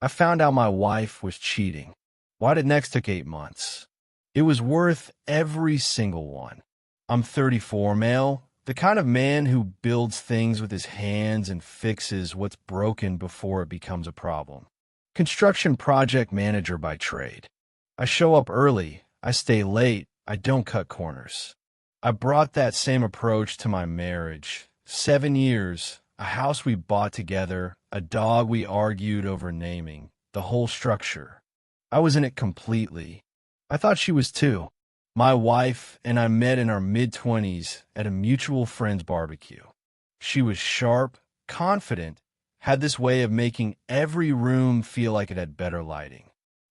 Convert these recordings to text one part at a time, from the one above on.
I found out my wife was cheating. Why did next took 8 months? It was worth every single one. I'm 34, male, the kind of man who builds things with his hands and fixes what's broken before it becomes a problem. Construction project manager by trade. I show up early, I stay late, I don't cut corners. I brought that same approach to my marriage. 7 years, a house we bought together, a dog we argued over naming, the whole structure. I was in it completely. I thought she was too. My wife and I met in our mid-20s at a mutual friend's barbecue. She was sharp, confident, had this way of making every room feel like it had better lighting.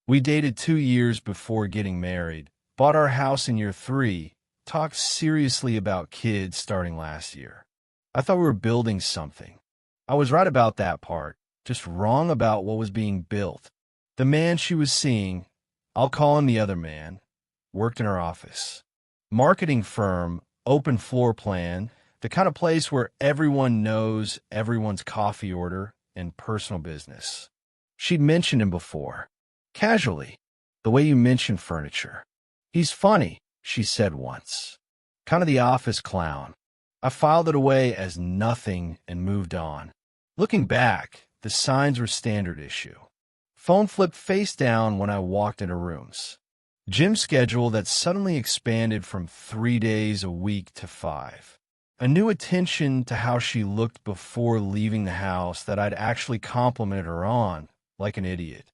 We dated 2 years before getting married, bought our house in year 3, talked seriously about kids starting last year. I thought we were building something. I was right about that part, just wrong about what was being built. The man she was seeing, I'll call him the other man, worked in her office. Marketing firm, open floor plan, the kind of place where everyone knows everyone's coffee order and personal business. She'd mentioned him before, casually, the way you mention furniture. He's funny, she said once. Kind of the office clown. I filed it away as nothing and moved on. Looking back, the signs were standard issue. Phone flipped face down when I walked into rooms. Gym schedule that suddenly expanded from 3 days a week to 5. A new attention to how she looked before leaving the house that I'd actually complimented her on, like an idiot.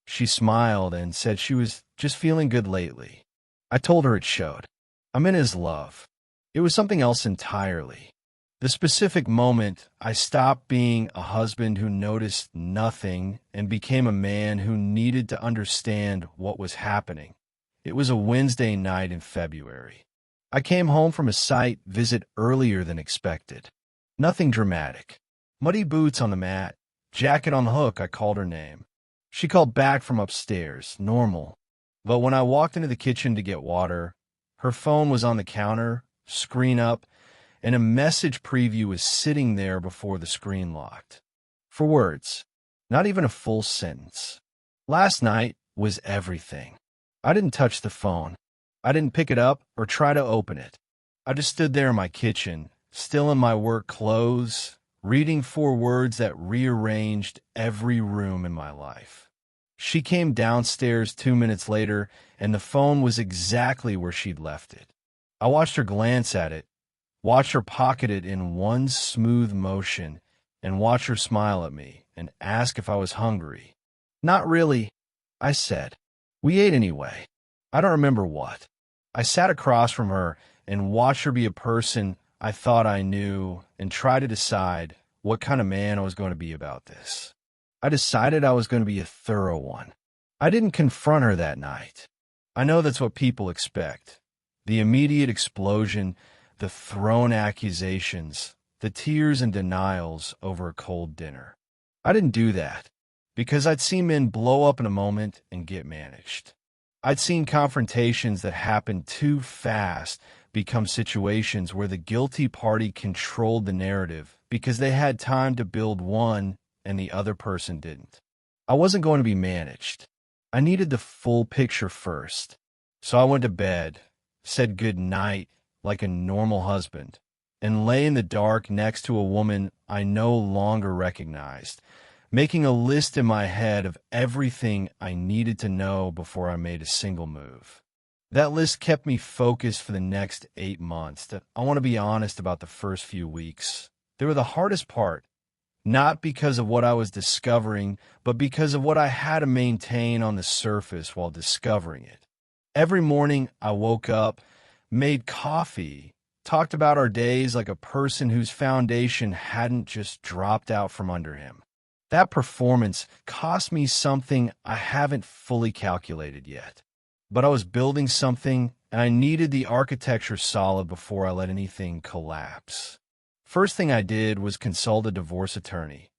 She smiled and said she was just feeling good lately. I told her it showed. I'm in his love. It was something else entirely. The specific moment I stopped being a husband who noticed nothing and became a man who needed to understand what was happening. It was a Wednesday night in February. I came home from a site visit earlier than expected. Nothing dramatic. Muddy boots on the mat, jacket on the hook. I called her name. She called back from upstairs, normal. But when I walked into the kitchen to get water, her phone was on the counter, screen up, and a message preview was sitting there before the screen locked. For words, not even a full sentence. Last night was everything. I didn't touch the phone. I didn't pick it up or try to open it. I just stood there in my kitchen, still in my work clothes, reading 4 words that rearranged every room in my life. She came downstairs 2 minutes later, and the phone was exactly where she'd left it. I watched her glance at it, watched her pocket it in one smooth motion, and watched her smile at me and ask if I was hungry. Not really, I said. We ate anyway. I don't remember what. I sat across from her and watched her be a person I thought I knew and try to decide what kind of man I was going to be about this. I decided I was going to be a thorough one. I didn't confront her that night. I know that's what people expect. The immediate explosion, the thrown accusations, the tears and denials over a cold dinner. I didn't do that because I'd seen men blow up in a moment and get managed. I'd seen confrontations that happened too fast become situations where the guilty party controlled the narrative because they had time to build one and the other person didn't. I wasn't going to be managed. I needed the full picture first. So I went to bed, said good night like a normal husband, and lay in the dark next to a woman I no longer recognized, making a list in my head of everything I needed to know before I made a single move. That list kept me focused for the next 8 months. I want to be honest about the first few weeks. They were the hardest part, not because of what I was discovering, but because of what I had to maintain on the surface while discovering it. Every morning I woke up, made coffee, talked about our days like a person whose foundation hadn't just dropped out from under him. That performance cost me something I haven't fully calculated yet. But I was building something, and I needed the architecture solid before I let anything collapse. First thing I did was consult a divorce attorney.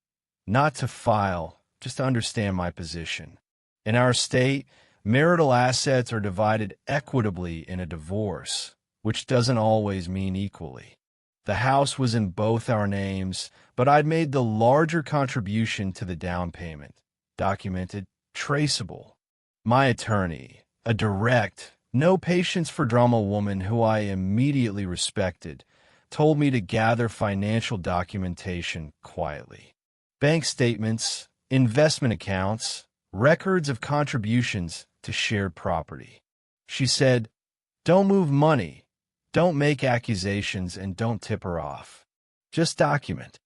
Not to file, just to understand my position. In our state, marital assets are divided equitably in a divorce, which doesn't always mean equally. The house was in both our names, but I'd made the larger contribution to the down payment. documented, traceable. My attorney, a direct, no patience for drama woman who I immediately respected, told me to gather financial documentation quietly. Bank statements, investment accounts, records of contributions to shared property. She said, "Don't move money, don't make accusations, and don't tip her off. Just document."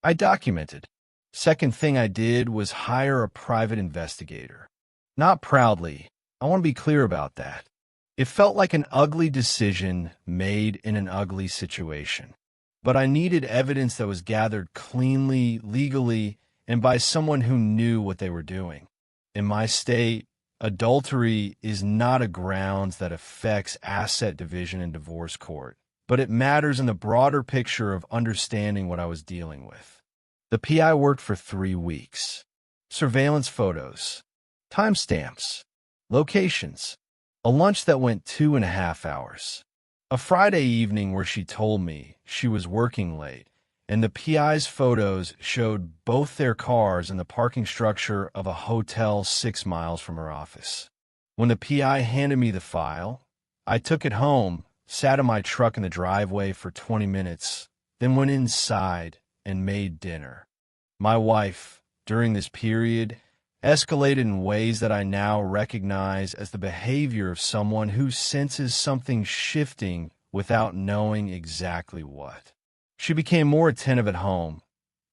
I documented. Second thing I did was hire a private investigator. Not proudly, I want to be clear about that. It felt like an ugly decision made in an ugly situation. But I needed evidence that was gathered cleanly, legally, and by someone who knew what they were doing. In my state, adultery is not a grounds that affects asset division in divorce court, but it matters in the broader picture of understanding what I was dealing with. The PI worked for 3 weeks. Surveillance photos, timestamps, locations, a lunch that went 2.5 hours, a Friday evening where she told me she was working late, and the PI's photos showed both their cars in the parking structure of a hotel 6 miles from her office. When the PI handed me the file, I took it home, sat in my truck in the driveway for 20 minutes, then went inside and made dinner. My wife, during this period, escalated in ways that I now recognize as the behavior of someone who senses something shifting without knowing exactly what. She became more attentive at home,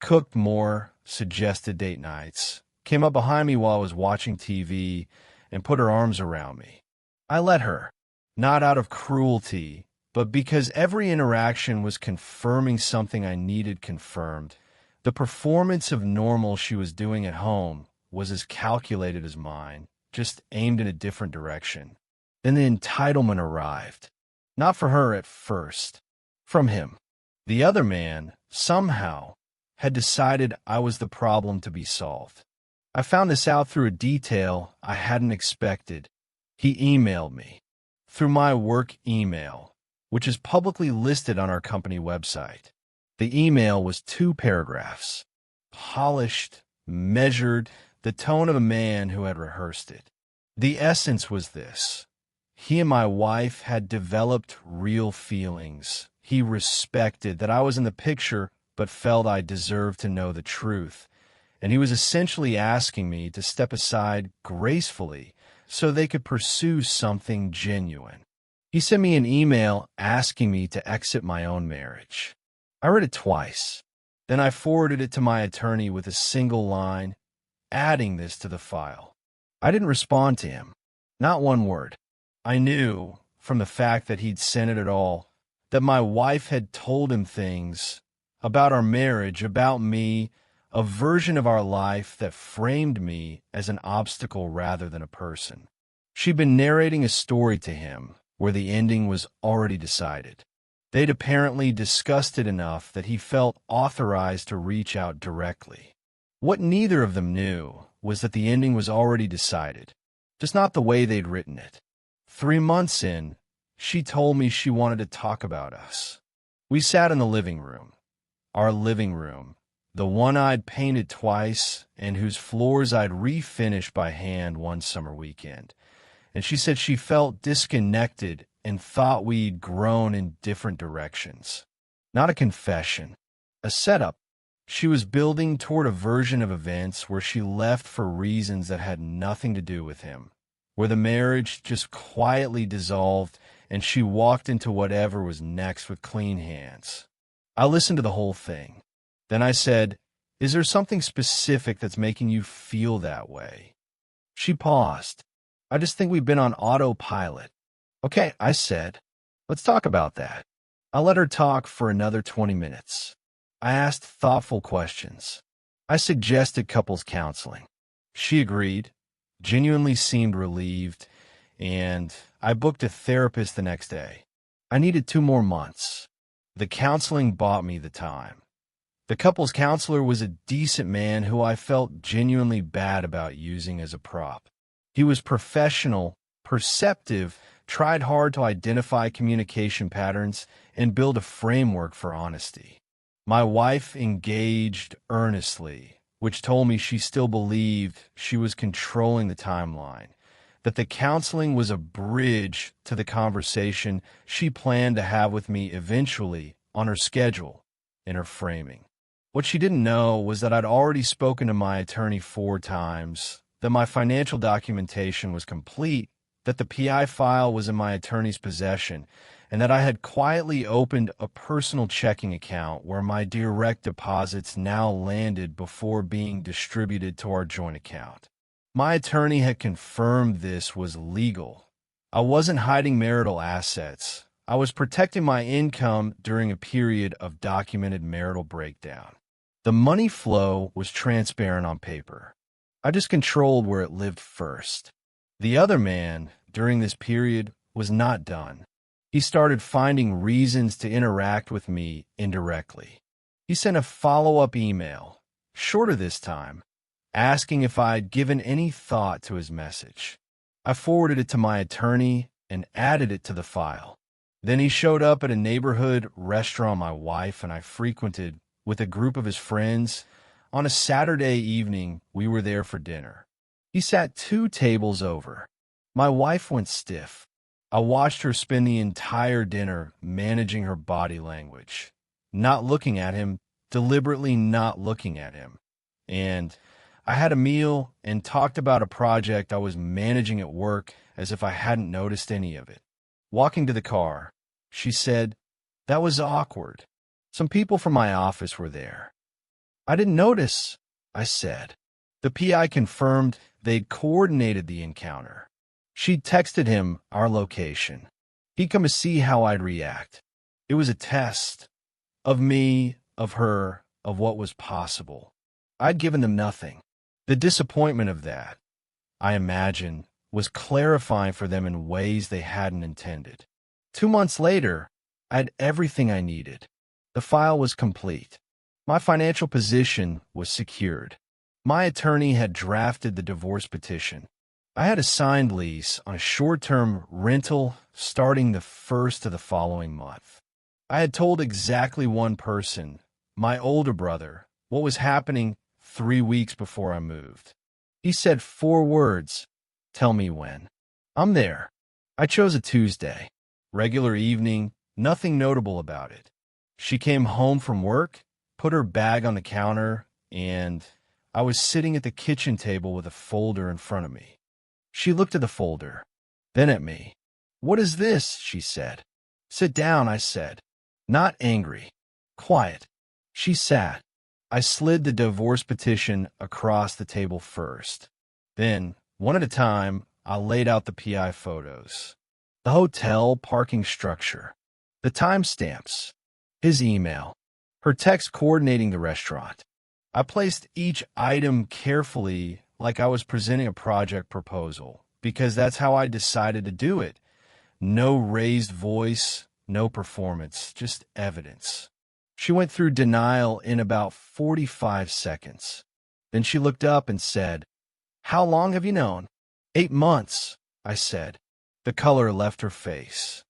cooked more, suggested date nights, came up behind me while I was watching TV, and put her arms around me. I let her, not out of cruelty, but because every interaction was confirming something I needed confirmed. The performance of normal she was doing at home was as calculated as mine, just aimed in a different direction. Then the entitlement arrived. Not for her at first, from him. The other man, somehow, had decided I was the problem to be solved. I found this out through a detail I hadn't expected. He emailed me through my work email, which is publicly listed on our company website. The email was 2 paragraphs, polished, measured, the tone of a man who had rehearsed it. The essence was this: he and my wife had developed real feelings. He respected that I was in the picture, but felt I deserved to know the truth. And he was essentially asking me to step aside gracefully so they could pursue something genuine. He sent me an email asking me to exit my own marriage. I read it twice. Then I forwarded it to my attorney with a single line, adding this to the file. I didn't respond to him. Not one word. I knew, from the fact that he'd sent it at all, that my wife had told him things about our marriage, about me, a version of our life that framed me as an obstacle rather than a person. She'd been narrating a story to him where the ending was already decided. They'd apparently discussed it enough that he felt authorized to reach out directly. What neither of them knew was that the ending was already decided, just not the way they'd written it. 3 months in, she told me she wanted to talk about us. We sat in the living room, our living room, the one I'd painted twice and whose floors I'd refinished by hand one summer weekend. And she said she felt disconnected and thought we'd grown in different directions. Not a confession, a setup. She was building toward a version of events where she left for reasons that had nothing to do with him, where the marriage just quietly dissolved and she walked into whatever was next with clean hands. I listened to the whole thing. Then I said, "Is there something specific that's making you feel that way?" She paused. "I just think we've been on autopilot." "Okay," I said. "Let's talk about that." I let her talk for another 20 minutes. I asked thoughtful questions. I suggested couples counseling. She agreed, genuinely seemed relieved, and I booked a therapist the next day. I needed 2 more months. The counseling bought me the time. The couples counselor was a decent man who I felt genuinely bad about using as a prop. He was professional, perceptive, tried hard to identify communication patterns and build a framework for honesty. My wife engaged earnestly, which told me she still believed she was controlling the timeline, that the counseling was a bridge to the conversation she planned to have with me eventually on her schedule and her framing. What she didn't know was that I'd already spoken to my attorney 4 times, that my financial documentation was complete, that the PI file was in my attorney's possession, and that I had quietly opened a personal checking account where my direct deposits now landed before being distributed to our joint account. My attorney had confirmed this was legal. I wasn't hiding marital assets. I was protecting my income during a period of documented marital breakdown. The money flow was transparent on paper. I just controlled where it lived first. The other man, during this period, was not done. He started finding reasons to interact with me indirectly. He sent a follow-up email, shorter this time, asking if I had given any thought to his message. I forwarded it to my attorney and added it to the file. Then he showed up at a neighborhood restaurant my wife and I frequented with a group of his friends. On a Saturday evening, we were there for dinner. He sat 2 tables over. My wife went stiff. I watched her spend the entire dinner managing her body language, not looking at him, deliberately not looking at him. And I had a meal and talked about a project I was managing at work as if I hadn't noticed any of it. Walking to the car, she said, "That was awkward. Some people from my office were there." "I didn't notice," I said. The PI confirmed they'd coordinated the encounter. She'd texted him our location. He'd come to see how I'd react. It was a test of me, of her, of what was possible. I'd given them nothing. The disappointment of that, I imagine, was clarifying for them in ways they hadn't intended. 2 months later, I had everything I needed. The file was complete. My financial position was secured. My attorney had drafted the divorce petition. I had a signed lease on a short-term rental starting the first of the following month. I had told exactly one person, my older brother, what was happening 3 weeks before I moved. He said 4 words, "Tell me when." "I'm there." I chose a Tuesday. Regular evening, nothing notable about it. She came home from work, put her bag on the counter, and I was sitting at the kitchen table with a folder in front of me. She looked at the folder, then at me. "What is this?" she said. "Sit down," I said. Not angry. Quiet. She sat. I slid the divorce petition across the table first. Then, one at a time, I laid out the PI photos. The hotel parking structure. The timestamps. His email. Her text coordinating the restaurant. I placed each item carefully like I was presenting a project proposal, because that's how I decided to do it. No raised voice, no performance, just evidence. She went through denial in about 45 seconds. Then she looked up and said, "How long have you known?" 8 months, I said. The color left her face.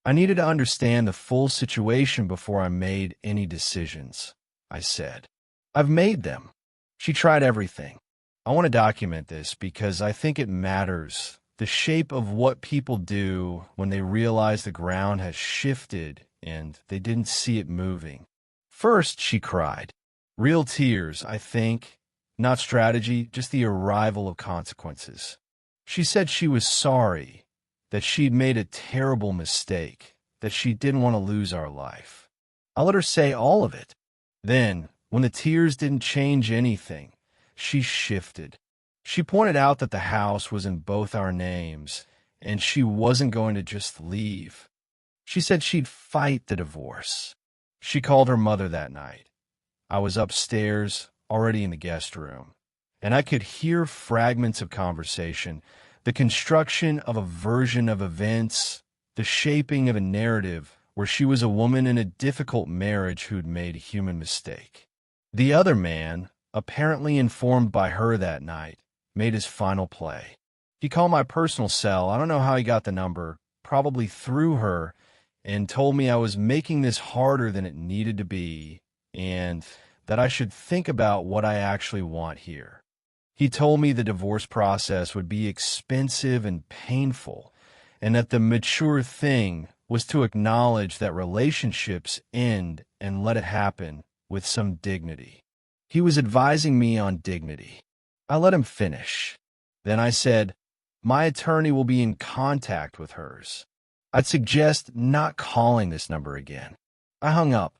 I needed to understand the full situation before I made any decisions, I said. I've made them. She tried everything. I want to document this because I think it matters. The shape of what people do when they realize the ground has shifted and they didn't see it moving. First, she cried. Real tears, I think. Not strategy, just the arrival of consequences. She said she was sorry, that she'd made a terrible mistake, that she didn't want to lose our life. I let her say all of it. Then, when the tears didn't change anything, she shifted. She pointed out that the house was in both our names, and she wasn't going to just leave. She said she'd fight the divorce. She called her mother that night. I was upstairs, already in the guest room, and I could hear fragments of conversation, the construction of a version of events, the shaping of a narrative where she was a woman in a difficult marriage who'd made a human mistake. The other man, apparently informed by her that night, made his final play. He called my personal cell. I don't know how he got the number, probably through her, and told me I was making this harder than it needed to be, and that I should think about what I actually want here. He told me the divorce process would be expensive and painful, and that the mature thing was to acknowledge that relationships end and let it happen with some dignity. He was advising me on dignity. I let him finish. Then I said, my attorney will be in contact with hers. I'd suggest not calling this number again. I hung up.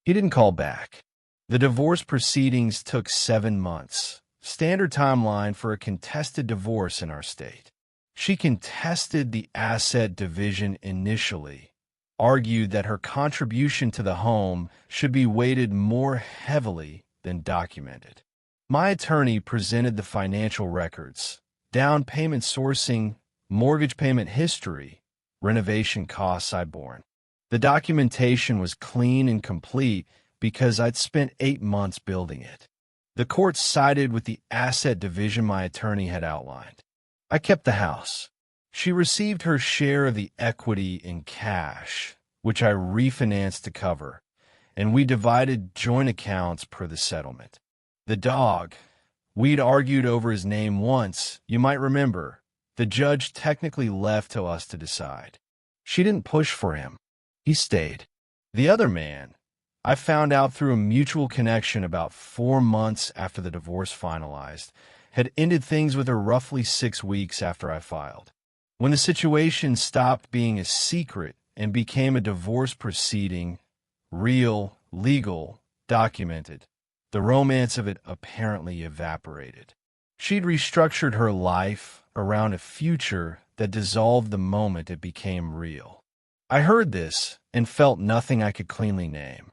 He didn't call back. The divorce proceedings took 7 months, standard timeline for a contested divorce in our state. She contested the asset division initially, argued that her contribution to the home should be weighted more heavily than documented. My attorney presented the financial records, down payment sourcing, mortgage payment history, renovation costs I'd borne. The documentation was clean and complete because I'd spent 8 months building it. The court sided with the asset division my attorney had outlined. I kept the house. She received her share of the equity in cash, which I refinanced to cover, and we divided joint accounts per the settlement. The dog, we'd argued over his name once, you might remember. The judge technically left to us to decide. She didn't push for him. He stayed. The other man, I found out through a mutual connection about 4 months after the divorce finalized, had ended things with her roughly 6 weeks after I filed. When the situation stopped being a secret and became a divorce proceeding, real, legal, documented, the romance of it apparently evaporated. She'd restructured her life around a future that dissolved the moment it became real. I heard this and felt nothing I could cleanly name.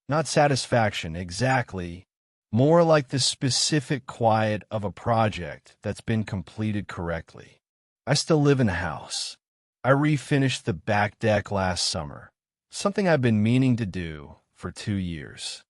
Not satisfaction, exactly. More like the specific quiet of a project that's been completed correctly. I still live in the house. I refinished the back deck last summer, something I've been meaning to do for 2 years.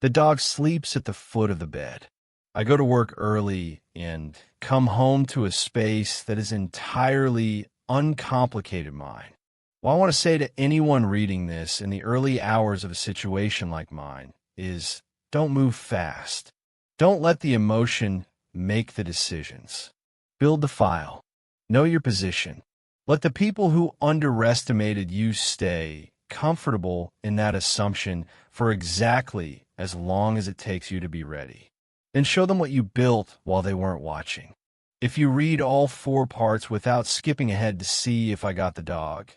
The dog sleeps at the foot of the bed. I go to work early and come home to a space that is entirely uncomplicated mine. What I want to say to anyone reading this in the early hours of a situation like mine is, don't move fast. Don't let the emotion make the decisions. Build the file. Know your position. Let the people who underestimated you stay comfortable in that assumption for exactly as long as it takes you to be ready. Then show them what you built while they weren't watching. If you read all 4 parts without skipping ahead to see if I got the dog,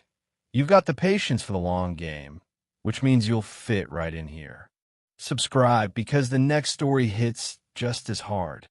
you've got the patience for the long game, which means you'll fit right in here. Subscribe because the next story hits just as hard.